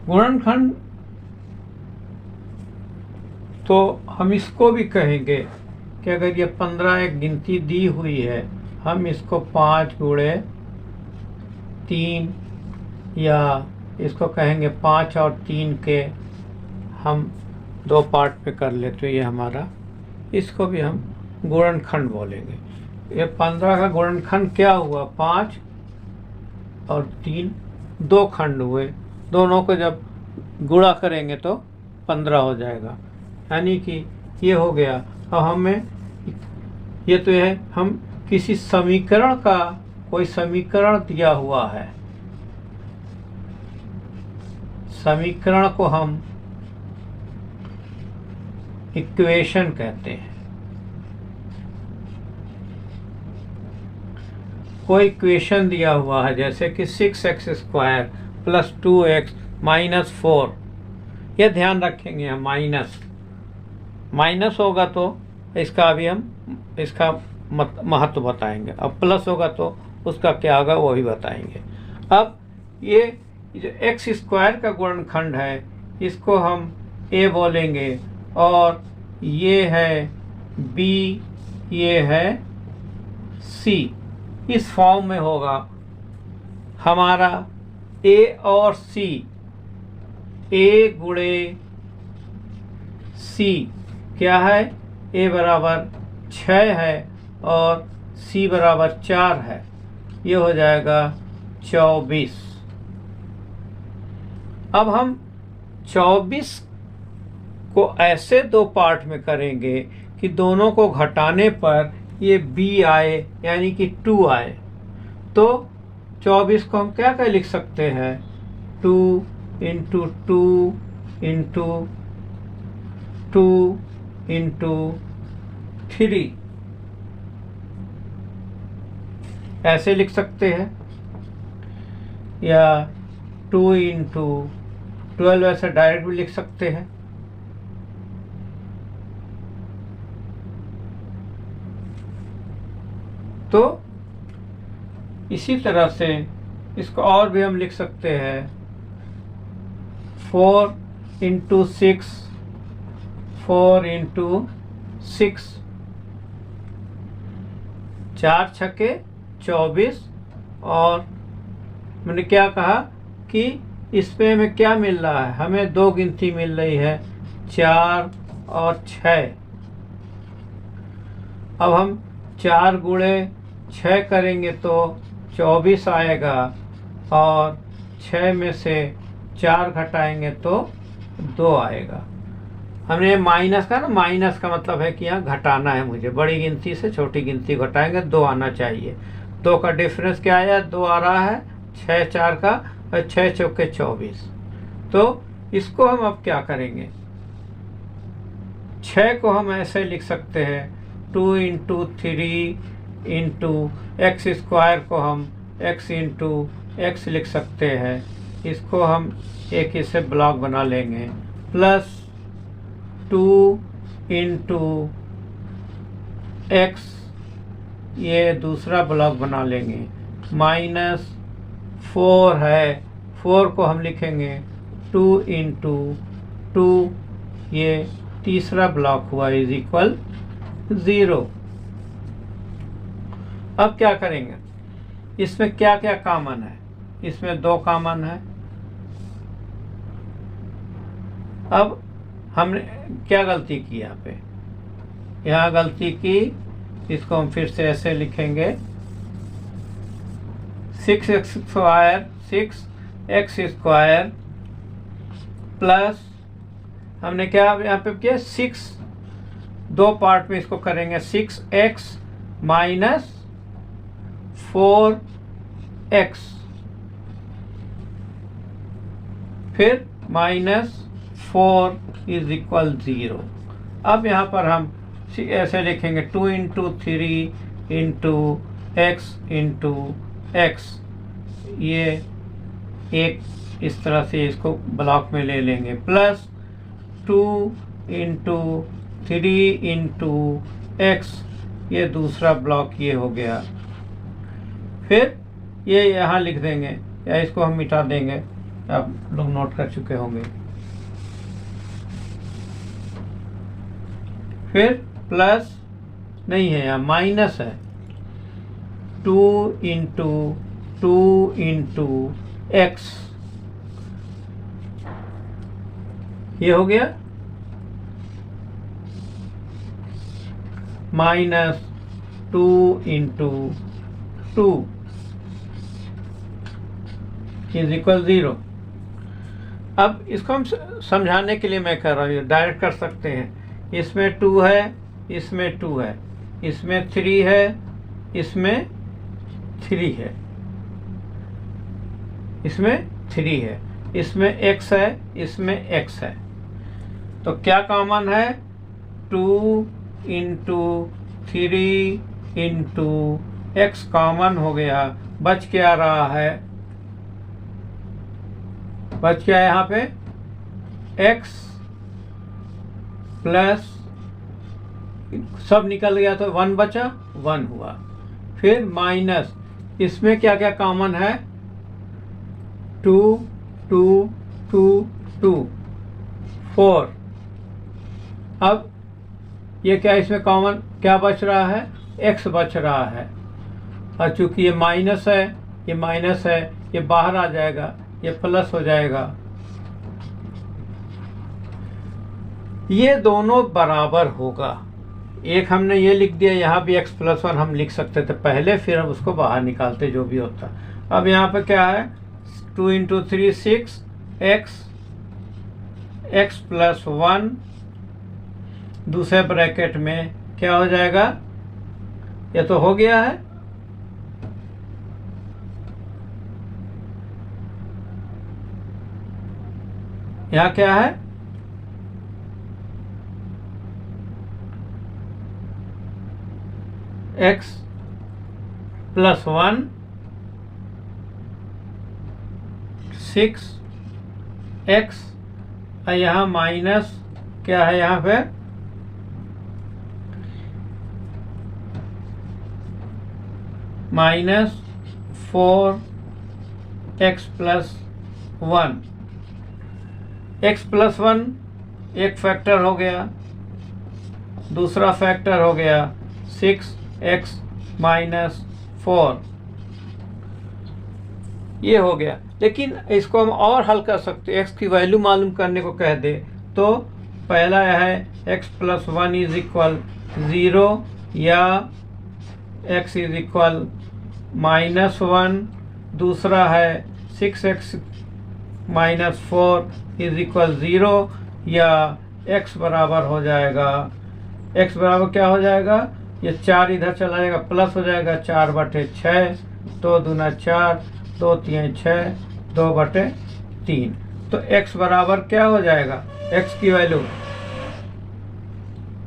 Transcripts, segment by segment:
गुणनखंड तो हम इसको भी कहेंगे कि अगर ये 15 एक गिनती दी हुई है, हम इसको 5 गुणे 3 या इसको कहेंगे 5 और 3 के हम 2 पार्ट में कर ले, तो ये हमारा, इसको भी हम गुणनखंड बोलेंगे। ये 15 का गुणनखंड क्या हुआ, 5 और 3 2 खंड हुए, दोनों को जब गुणा करेंगे तो 15 हो जाएगा, यानी कि ये हो गया। अब हमें ये तो है, हम किसी समीकरण का, कोई समीकरण दिया हुआ है, समीकरण को हम इक्वेशन कहते हैं। कोई इक्वेशन दिया हुआ है जैसे कि 6x² + 2x - 4, यह ध्यान रखेंगे हम, माइनस होगा तो इसका अभी हम इसका महत्व बताएंगे, अब प्लस होगा तो उसका क्या होगा वो भी बताएंगे। अब ये जो x² का गुणनखंड है इसको हम a बोलेंगे, और ये है b, ये है c, इस फॉर्म में होगा हमारा a और c। a गुणे c क्या है, a बराबर 6 है और c बराबर 4 है, ये हो जाएगा 24। अब हम 24 को ऐसे 2 पार्ट में करेंगे कि दोनों को घटाने पर ये b आए, यानी कि 2 आए। तो 24 को हम क्या लिख सकते हैं, 2 × 2 × 2 × 3, ऐसे लिख सकते हैं, या 2 × 12 ऐसे डायरेक्ट भी लिख सकते हैं। तो इसी तरह से इसको और भी हम लिख सकते हैं, 4 × 6, 4 × 6, 4 छक्के 24। और मैंने क्या कहा कि इसमें हमें क्या मिल रहा है, हमें 2 गिनती मिल रही है, 4 और 6। अब हम 4 गुणे 6 करेंगे तो 24 आएगा, और 6 में से 4 घटाएंगे तो 2 आएगा। हमने माइनस का ना, माइनस का मतलब है कि यहाँ घटाना है मुझे, बड़ी गिनती से छोटी गिनती घटाएंगे 2 आना चाहिए। 2 का डिफरेंस क्या आया, 2 आ रहा है, 6 4 का, और 6 चौके 24। तो इसको हम अब क्या करेंगे, 6 को हम ऐसे लिख सकते हैं, 2 × 3 × x² को हम x × x लिख सकते हैं। इसको हम एक इसे ब्लॉक बना लेंगे, प्लस 2 × x, ये दूसरा ब्लॉक बना लेंगे, -4 है, 4 को हम लिखेंगे 2 × 2, ये तीसरा ब्लॉक हुआ, = 0। अब क्या करेंगे, इसमें क्या क्या कॉमन है, इसमें 2 कॉमन है। अब हमने क्या गलती की यहाँ पे, यहाँ गलती की, इसको हम फिर से ऐसे लिखेंगे, 6x² प्लस, हमने क्या यहाँ पे किया, 6, 2 पार्ट में इसको करेंगे, 6x - 4x, फिर -4 = 0। अब यहाँ पर हम ऐसे लिखेंगे, 2 × 3 × x × x, ये एक इस तरह से इसको ब्लॉक में ले लेंगे, प्लस 2 × 3 × x, ये दूसरा ब्लॉक ये हो गया। फिर ये यहाँ लिख देंगे, या इसको हम मिटा देंगे, आप लोग नोट कर चुके होंगे। फिर प्लस नहीं है, यहाँ माइनस है, 2 इंटू 2 इंटू एक्स, ये हो गया, माइनस 2 इंटू 2 इज इक्वल 0। अब इसको हम समझाने के लिए मैं कर रहा हूँ, डायरेक्ट कर सकते हैं। इसमें 2 है, इसमें 2 है, इसमें 3 है, इसमें 3 है, इसमें 3 है, इसमें x है, इसमें x है। तो क्या कॉमन है? 2 इंटू 3 इंटू एक्स कॉमन हो गया। बच क्या रहा है? बच क्या है यहाँ पे? x प्लस, सब निकल गया तो 1 बचा, 1 हुआ। फिर माइनस, इसमें क्या क्या कॉमन है? 2 2 2 2 4। अब ये क्या, इसमें कॉमन क्या बच रहा है? x बच रहा है। और चूंकि ये माइनस है, ये माइनस है, ये बाहर आ जाएगा, ये प्लस हो जाएगा। ये दोनों बराबर होगा। एक हमने ये लिख दिया, यहाँ भी x प्लस 1 हम लिख सकते थे पहले, फिर हम उसको बाहर निकालते जो भी होता। अब यहाँ पे क्या है? 2 इंटू 3 6 x प्लस 1, दूसरे ब्रैकेट में क्या हो जाएगा? ये तो हो गया है, यहाँ क्या है? x प्लस 1 6x, और यहाँ माइनस क्या है? यहाँ पे minus 4x plus 1। x plus 1 एक फैक्टर हो गया, दूसरा फैक्टर हो गया 6x माइनस 4, ये हो गया। लेकिन इसको हम और हल कर सकते हैं। x की वैल्यू मालूम करने को कह दे तो पहला है x प्लस 1 इज इक्वल 0 या x इज इक्वल माइनस 1, दूसरा है 6x माइनस 4 इज इक्वल 0 या x बराबर हो जाएगा, x बराबर क्या हो जाएगा? ये 4 इधर चला जाएगा, प्लस हो जाएगा 4/6, 2 दूना 4, 2 3 6, 2/3। तो x बराबर क्या हो जाएगा? x की वैल्यू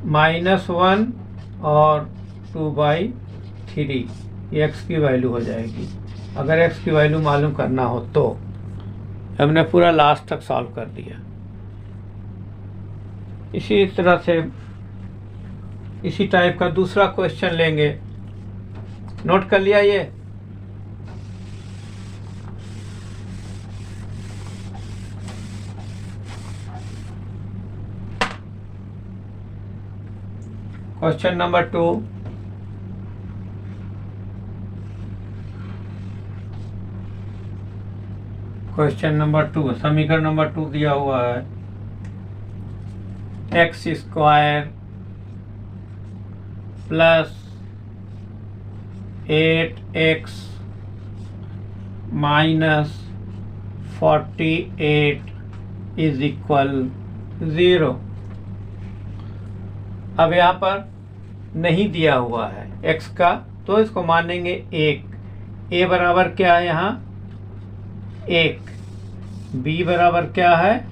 -1 और 2/3, ये x की वैल्यू हो जाएगी। अगर x की वैल्यू मालूम करना हो तो। हमने पूरा लास्ट तक सॉल्व कर दिया। इसी तरह से इसी टाइप का दूसरा क्वेश्चन लेंगे। नोट कर लिया ये? क्वेश्चन नंबर 2, क्वेश्चन नंबर 2, समीकरण नंबर 2 दिया हुआ है। x square plus 8x minus 48 is equal 0। अब यहाँ पर नहीं दिया हुआ है x का, तो इसको मानेंगे 1। a बराबर क्या है यहाँ? 1। b बराबर क्या है?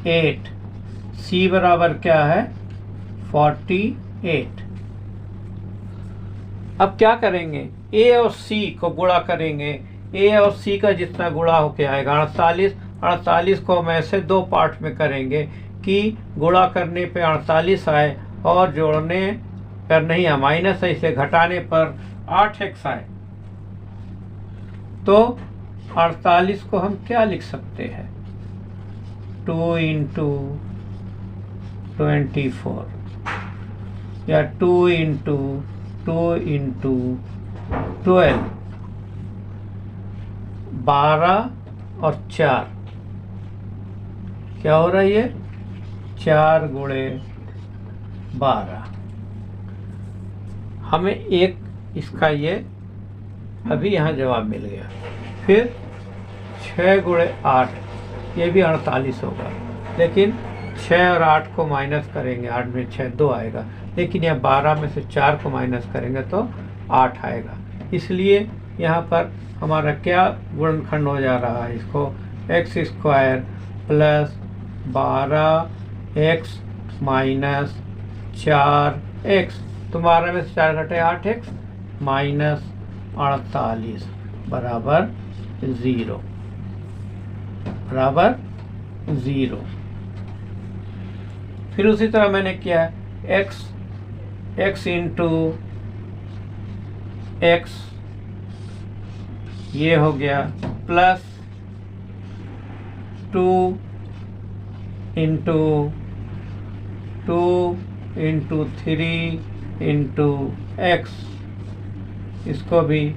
8। c बराबर क्या है? 48। अब क्या करेंगे? a और c को गुणा करेंगे। a और c का जितना गुणा होके आएगा 48, 48 को हम ऐसे दो पार्ट में करेंगे कि गुणा करने पे 48 आए और जोड़ने पर नहीं है, माइनस है, इसे घटाने पर 8x आए। तो 48 को हम क्या लिख सकते हैं? 2 इंटू 24 या 2 इंटू 12, 12 और 4 क्या हो रहा है? ये 4 गुणे 12। हमें एक इसका ये अभी यहाँ जवाब मिल गया। फिर 6 गुणे 8, ये भी 48 होगा, लेकिन 6 और 8 को माइनस करेंगे, 8 में 6 2 आएगा, लेकिन यह 12 में से 4 को माइनस करेंगे तो 8 आएगा। इसलिए यहाँ पर हमारा क्या गुणनखंड हो जा रहा है? इसको x² plus 12x minus 4x, तो 12 में से 4 घटे 8x माइनस 48 बराबर 0, बराबर 0। फिर उसी तरह मैंने किया x इंटू x, ये हो गया, प्लस 2 इंटू 3 इंटू x, इसको भी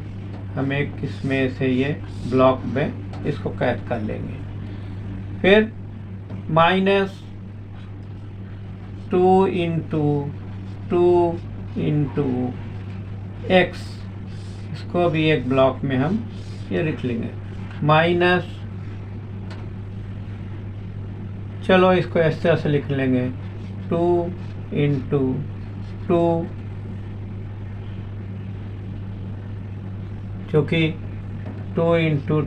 हम एक इसमें से ये ब्लॉक में इसको कैद कर लेंगे। फिर माइनस 2 इंटू x, इसको भी एक ब्लॉक में हम ये लिख लेंगे। माइनस, चलो इसको इस तरह से लिख लेंगे, 2 इंटू 2, जो कि 2 इंटू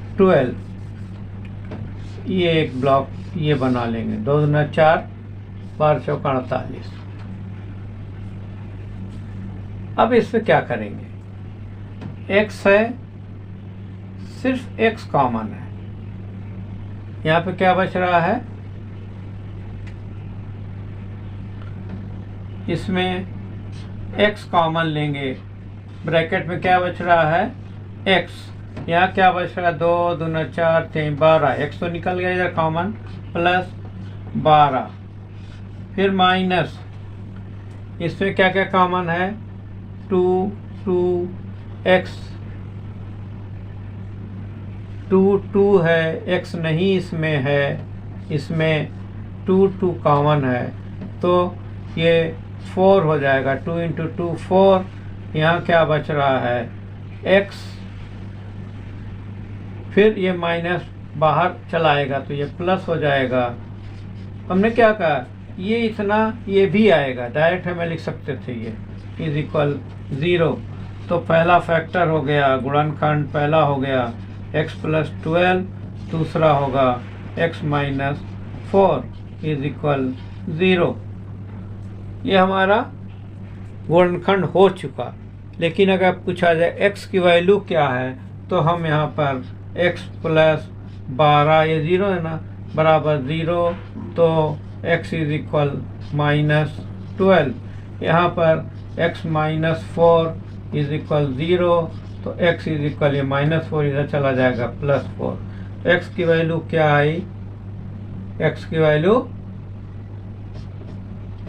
12, ये एक ब्लॉक ये बना लेंगे। 2 दूना 4, 12 चौका 48। अब इसमें क्या करेंगे? x है, सिर्फ x कॉमन है, यहाँ पे क्या बच रहा है? इसमें x कॉमन लेंगे, ब्रैकेट में क्या बच रहा है? x, यहाँ क्या बच रहा है? 2 दूना 4 3 12, x तो निकल गया इधर कॉमन, प्लस 12, फिर माइनस, इसमें क्या क्या कॉमन है? 2x, 2 है, x नहीं इसमें है, इसमें 2 कॉमन है, तो ये 4 हो जाएगा। 2 इंटू 2 4, यहाँ क्या बच रहा है? x, फिर ये माइनस बाहर चलाएगा तो ये प्लस हो जाएगा। हमने क्या कहा? ये इतना, ये भी आएगा, डायरेक्ट हमें लिख सकते थे ये इज इक्वल 0। तो पहला फैक्टर हो गया, गुणनखंड पहला हो गया x प्लस 12, दूसरा होगा x माइनस 4 इज इक्वल 0। ये हमारा गुणनखंड हो चुका। लेकिन अगर पूछा जाए x की वैल्यू क्या है, तो हम यहाँ पर x प्लस 12, ये 0 है ना, बराबर 0, तो x इज इक्वल माइनस 12। यहाँ पर x माइनस 4 इज इक्वल 0, तो x इज इक्वल, ये माइनस 4 इधर चला जाएगा, प्लस 4। x की वैल्यू क्या आई? x की वैल्यू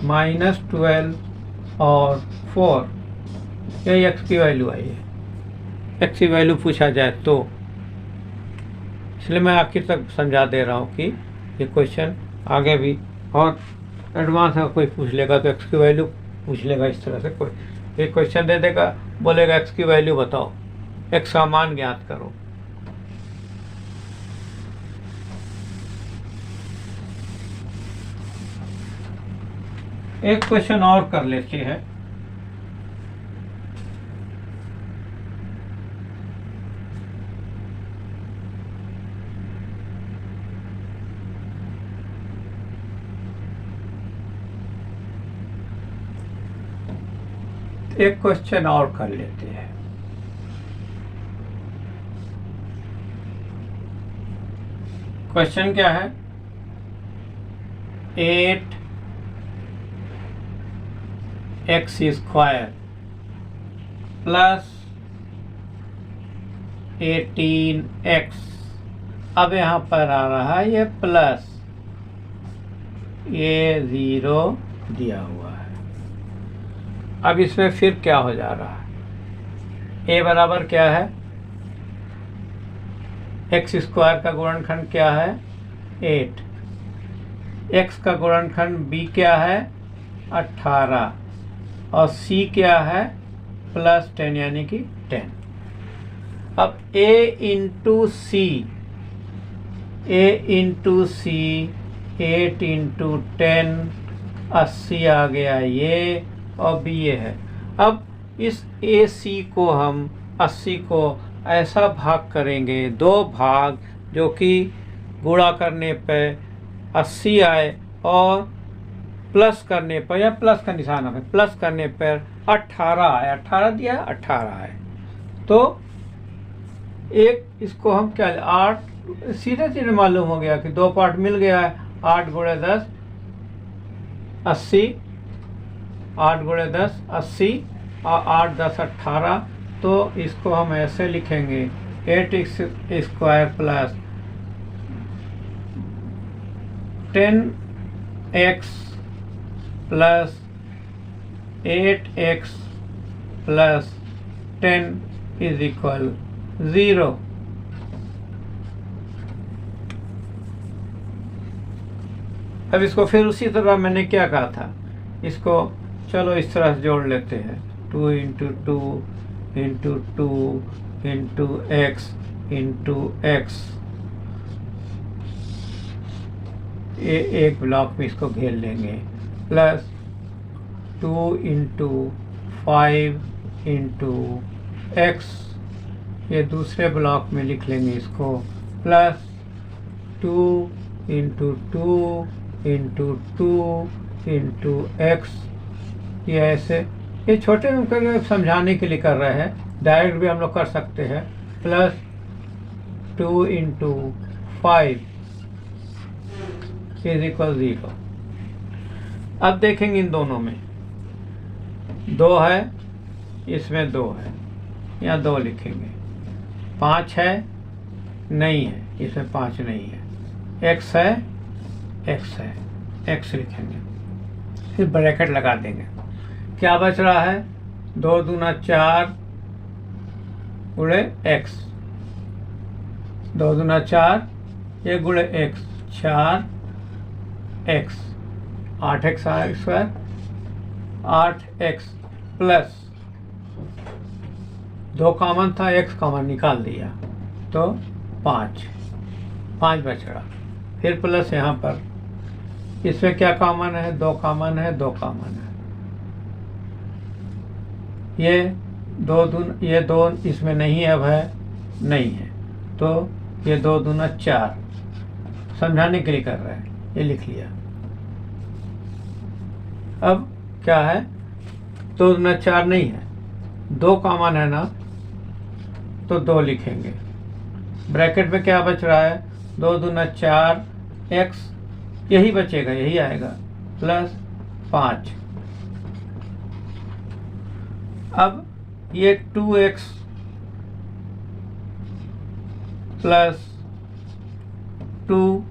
माइनस 12 और 4, यही x की वैल्यू आई है। x की वैल्यू पूछा जाए तो, इसलिए मैं आखिर तक समझा दे रहा हूँ कि ये क्वेश्चन आगे भी और एडवांस में कोई पूछ लेगा तो x की वैल्यू पूछ लेगा। इस तरह से कोई एक क्वेश्चन दे देगा, बोलेगा x की वैल्यू बताओ, x का मान ज्ञात करो। एक क्वेश्चन और कर लेते हैं। एक क्वेश्चन और कर लेते हैं। क्वेश्चन क्या है? 8x² plus 18x। अब यहाँ पर आ रहा है ये प्लस, ये 0 दिया हुआ है। अब इसमें फिर क्या हो जा रहा है, a बराबर क्या है, x स्क्वायर का गुणनखंड क्या है 8, x का गुणनखंड b क्या है 18 और c क्या है प्लस 10 यानी कि 10। अब a इंटू सी, 8 इंटू 10 80 आ गया ये, और b ये है। अब इस AC को हम 80 को ऐसा भाग करेंगे, दो भाग, जो कि गुणा करने पर 80 आए और प्लस करने पर, या प्लस का निशान है, प्लस करने पर 18 आए, 18 दिया 18 आए। तो एक इसको हम क्या, 8 सीधे सीधे मालूम हो गया कि दो पार्ट मिल गया है, 8 गुणे 10 80, 8 गुणे 10 80 और 8 10 18। तो इसको हम ऐसे लिखेंगे 8x square plus 10x plus 8x plus 10 is equal 0। अब इसको फिर उसी तरह मैंने क्या कहा था, इसको चलो इस तरह से जोड़ लेते हैं, 2 into 2 into 2 into x into x. एक ब्लॉक में इसको घेर लेंगे, प्लस 2 इंटू 5 इंटू एक्स, ये दूसरे ब्लॉक में लिख लेंगे इसको, plus 2 into 2 into 2 into x. ये ऐसे, ये छोटे में करके समझाने के लिए कर रहे हैं, डायरेक्ट भी हम लोग कर सकते हैं, प्लस 2 इंटू 5 इज इक्वल 0। अब देखेंगे इन दोनों में 2 है, इसमें 2 है, यहाँ 2 लिखेंगे, 5 है नहीं है, इसमें 5 नहीं है, x है, x है, x लिखेंगे, फिर ब्रैकेट लगा देंगे। क्या बच रहा है, 2 दूना 4 गुणे x, 2 दूना 4 ये गुणे x, 4x, 8x square, 8x plus 2 common था, x कॉमन निकाल दिया तो 5 बच रहा, फिर प्लस यहाँ पर, इसमें क्या कॉमन है, 2 कॉमन है, 2 कॉमन है, ये 2 इसमें नहीं अब है, नहीं है, तो ये 2 दूना 4, समझाने के लिए कर रहे हैं, ये लिख लिया। अब क्या है, 2 दूना 4 नहीं है, 2 कॉमन है ना, तो 2 लिखेंगे, ब्रैकेट में क्या बच रहा है, 2 दूना 4 x, यही बचेगा, यही आएगा, प्लस 5। अब ये 2x प्लस 2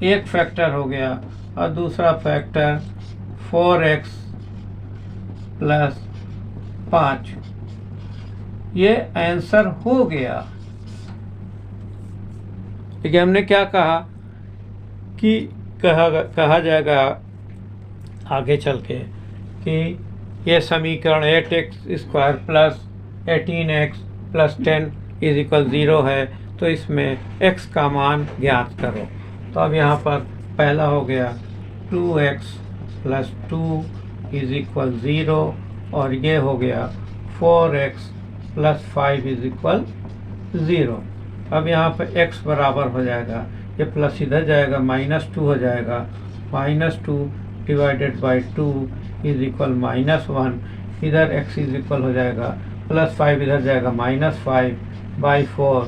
एक फैक्टर हो गया, और दूसरा फैक्टर 4x प्लस 5, ये आंसर हो गया। लेकिन हमने क्या कहा कि कहा जाएगा आगे चल के कि ये समीकरण 8x square plus 18x plus 10 is equal 0 है, तो इसमें x का मान ज्ञात करो। तो अब यहाँ पर पहला हो गया 2x प्लस 2 इज इक्वल 0, और ये हो गया 4x प्लस 5 इज इक्वल 0। अब यहाँ पर x बराबर हो जाएगा, ये प्लस इधर जाएगा, -2 हो जाएगा, -2 डिवाइडेड बाई 2 इज इक्वल -1, इधर x इज इक्वल हो जाएगा, +5 इधर जाएगा, -5 बाई 4,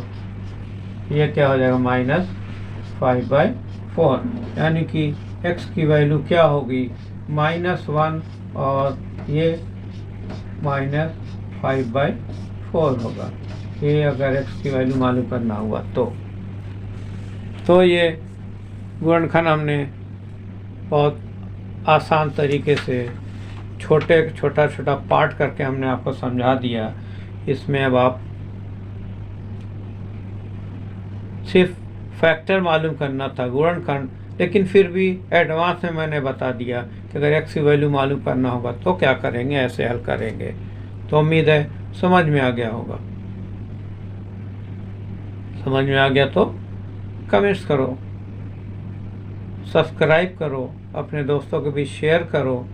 ये क्या हो जाएगा, -5/4, यानी कि x की वैल्यू क्या होगी, -1 और ये -5/4 होगा। कि अगर x की वैल्यू मालूम करना हुआ तो ये गुणनखंड हमने बहुत आसान तरीके से छोटा छोटा पार्ट करके हमने आपको समझा दिया। इसमें अब आप सिर्फ फैक्टर मालूम करना था गुणनखंड, लेकिन फिर भी एडवांस में मैंने बता दिया कि अगर x की वैल्यू मालूम करना होगा तो क्या करेंगे, ऐसे हल करेंगे। तो उम्मीद है समझ में आ गया होगा। समझ में आ गया तो कमेंट्स करो, सब्सक्राइब करो, अपने दोस्तों के बीच शेयर करो।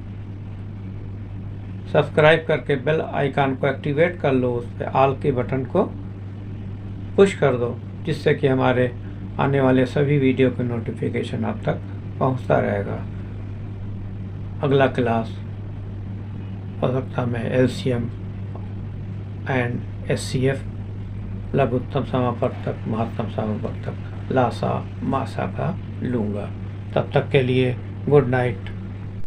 सब्सक्राइब करके बेल आइकन को एक्टिवेट कर लो, उस पर ऑल के बटन को पुश कर दो, जिससे कि हमारे आने वाले सभी वीडियो के नोटिफिकेशन आप तक पहुंचता रहेगा। अगला क्लास हो सकता मैं LCM एंड SCF, लघुत्तम समापवर्तक, महत्तम समापवर्तक, लासा मासा का लूँगा। तब तक के लिए गुड नाइट।